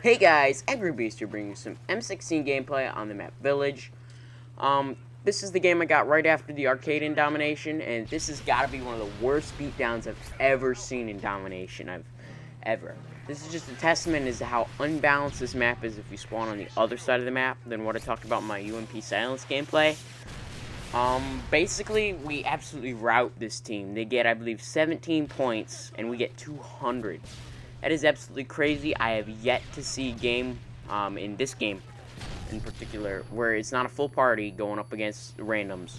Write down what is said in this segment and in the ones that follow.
Hey guys, Angry Beast here bringing you some M16 gameplay on the map Village. This is the game I got right after the arcade in Domination, and this has got to be one of the worst beatdowns I've ever seen in Domination. Ever. This is just a testament as to how unbalanced this map is if you spawn on the other side of the map than what I talked about in my UMP Silence gameplay. Basically, we absolutely rout this team. They get, I believe, 17 points, and we get 200. That is absolutely crazy. I have yet to see a game, in this game in particular, where it's not a full party going up against randoms,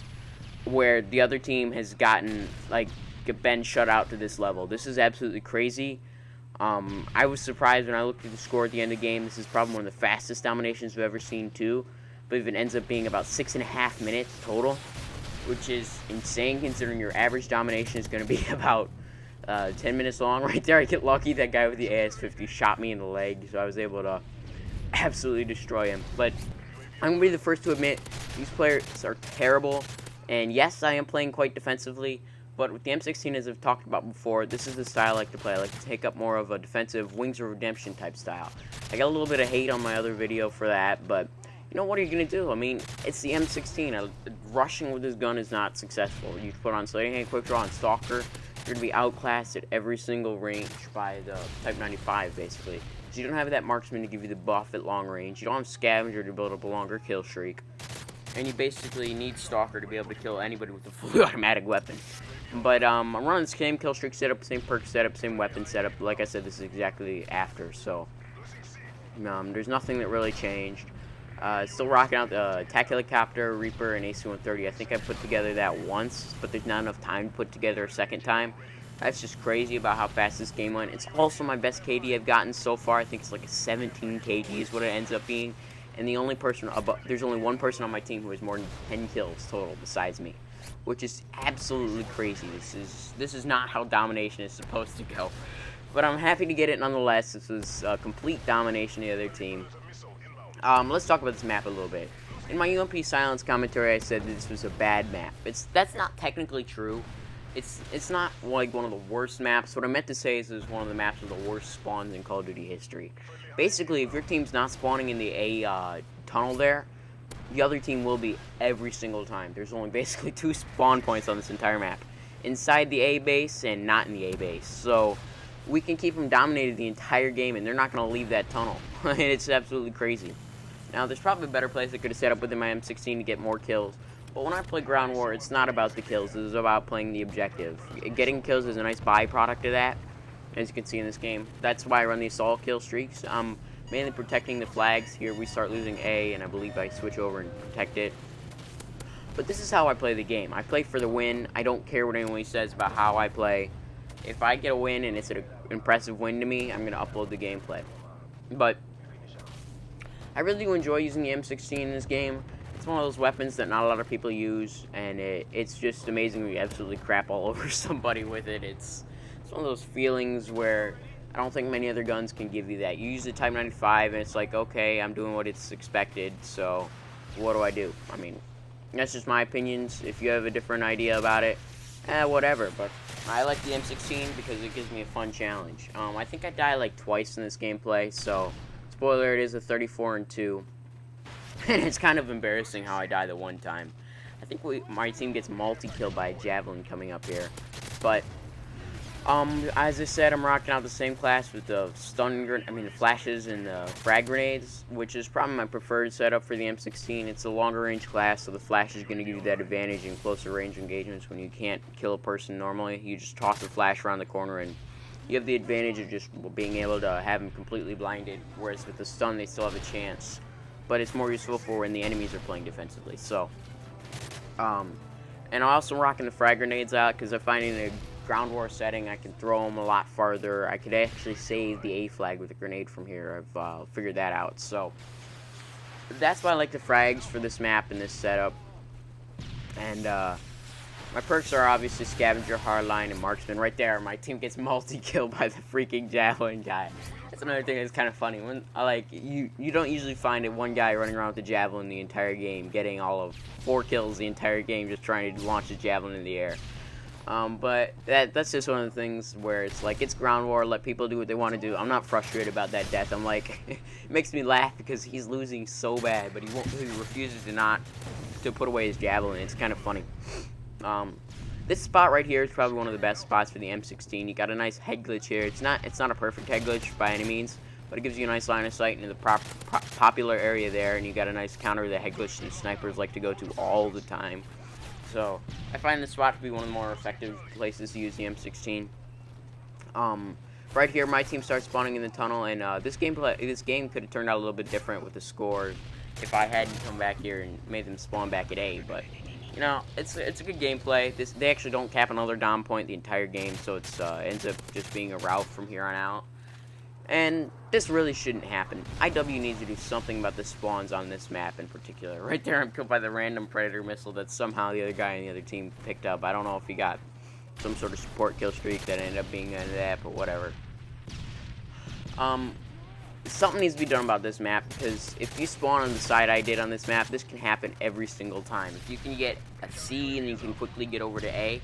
where the other team has gotten, been shut out to this level. This is absolutely crazy. I was surprised when I looked at the score at the end of the game. This is probably one of the fastest dominations we've ever seen, too. I believe it ends up being about 6.5 minutes total, which is insane considering your average domination is going to be about 10 minutes long. Right there, I get lucky. That guy with the AS-50 shot me in the leg, so I was able to absolutely destroy him. But I'm going to be the first to admit, these players are terrible. And yes, I am playing quite defensively, but with the M16, as I've talked about before, this is the style I like to play. I like to take up more of a defensive Wings of Redemption type style. I got a little bit of hate on my other video for that, but you know, what are you going to do? I mean, it's the M16. Rushing with this gun is not successful. You put on Sliding Hand, Quick Draw, and Stalker, you're going to be outclassed at every single range by the Type 95, basically. So you don't have that marksman to give you the buff at long range. You don't have Scavenger to build up a longer kill streak. And you basically need Stalker to be able to kill anybody with a fully automatic weapon. But I'm running the same kill streak setup, same perk setup, same weapon setup. Like I said, this is exactly after, so there's nothing that really changed. Still rocking out the attack helicopter, Reaper, and AC-130. I think I put together that once, but there's not enough time to put together a second time. That's just crazy about how fast this game went. It's also my best KD I've gotten so far. I think it's like a 17 KD is what it ends up being. And the only person there's only one person on my team who has more than 10 kills total besides me, which is absolutely crazy. This is not how domination is supposed to go. But I'm happy to get it nonetheless. This was a complete domination of the other team. Let's talk about this map a little bit. In my UMP Silence commentary, I said this was a bad map. That's not technically true. It's not like one of the worst maps. What I meant to say is it's one of the maps with the worst spawns in Call of Duty history. Basically, if your team's not spawning in the A tunnel there, the other team will be every single time. There's only basically 2 spawn points on this entire map. Inside the A base and not in the A base. So we can keep them dominated the entire game and they're not going to leave that tunnel. It's absolutely crazy. Now, there's probably a better place I could have set up within my M16 to get more kills. But when I play Ground War, it's not about the kills. It's about playing the objective. Getting kills is a nice byproduct of that, as you can see in this game. That's why I run the assault kill streaks. I'm mainly protecting the flags. Here we start losing A, and I believe I switch over and protect it. But this is how I play the game. I play for the win. I don't care what anyone says about how I play. If I get a win and it's an impressive win to me, I'm going to upload the gameplay. But I really do enjoy using the M16 in this game. It's one of those weapons that not a lot of people use, and it's just amazing when you absolutely crap all over somebody with it. It's one of those feelings where I don't think many other guns can give you that. You use the Type 95, and it's like, okay, I'm doing what it's expected, so what do I do? I mean, that's just my opinions. If you have a different idea about it, whatever. But I like the M16 because it gives me a fun challenge. I think I die like twice in this gameplay, so spoiler, it is a 34-2. And it's kind of embarrassing how I die the one time. I think my team gets multi-killed by a Javelin coming up here. But as I said, I'm rocking out the same class with the the flashes and the frag grenades, which is probably my preferred setup for the M16. It's a longer range class, so the flash is going to give you that advantage in closer range engagements when you can't kill a person normally. You just toss a flash around the corner and you have the advantage of just being able to have them completely blinded, whereas with the stun they still have a chance. But it's more useful for when the enemies are playing defensively. So, and I'm also rocking the frag grenades out because I find in a Ground War setting I can throw them a lot farther. I could actually save the A flag with a grenade from here. I've figured that out. So that's why I like the frags for this map and this setup. And my perks are obviously Scavenger, Hardline, and Marksman. Right there, my team gets multi-killed by the freaking Javelin guy. That's another thing that's kind of funny. When you don't usually find it one guy running around with the Javelin the entire game, getting all of 4 kills the entire game, just trying to launch the Javelin in the air. But that's just one of the things where it's like, it's ground war, let people do what they want to do. I'm not frustrated about that death. I'm like, it makes me laugh because he's losing so bad, but he refuses to put away his javelin. It's kind of funny. This spot right here is probably one of the best spots for the M16. You got a nice head glitch here. It's not a perfect head glitch by any means, but it gives you a nice line of sight into the popular area there, and you got a nice counter the head glitch that snipers like to go to all the time. So I find this spot to be one of the more effective places to use the M16. Right here, my team starts spawning in the tunnel, and this game could have turned out a little bit different with the score if I hadn't come back here and made them spawn back at A. But you know, it's a good gameplay. They actually don't cap another dom point the entire game, so it's ends up just being a route from here on out. And this really shouldn't happen. IW needs to do something about the spawns on this map in particular. Right there, I'm killed by the random predator missile that somehow the other guy on the other team picked up. I don't know if he got some sort of support kill streak that ended up being an app or whatever. Something needs to be done about this map, because if you spawn on the side I did on this map, this can happen every single time. If you can get a C and you can quickly get over to A,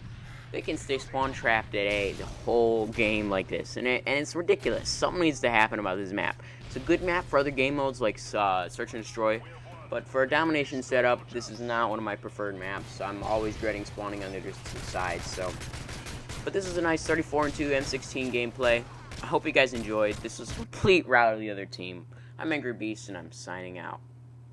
they can stay spawn trapped at A the whole game like this, and it's ridiculous. Something needs to happen about this map. It's a good map for other game modes like Search and Destroy, but for a domination setup, this is not one of my preferred maps. I'm always dreading spawning on the distant sides. So, but this is a nice 34-2 M16 gameplay. I hope you guys enjoyed. This was a complete rout of the other team. I'm Angry Beast, and I'm signing out.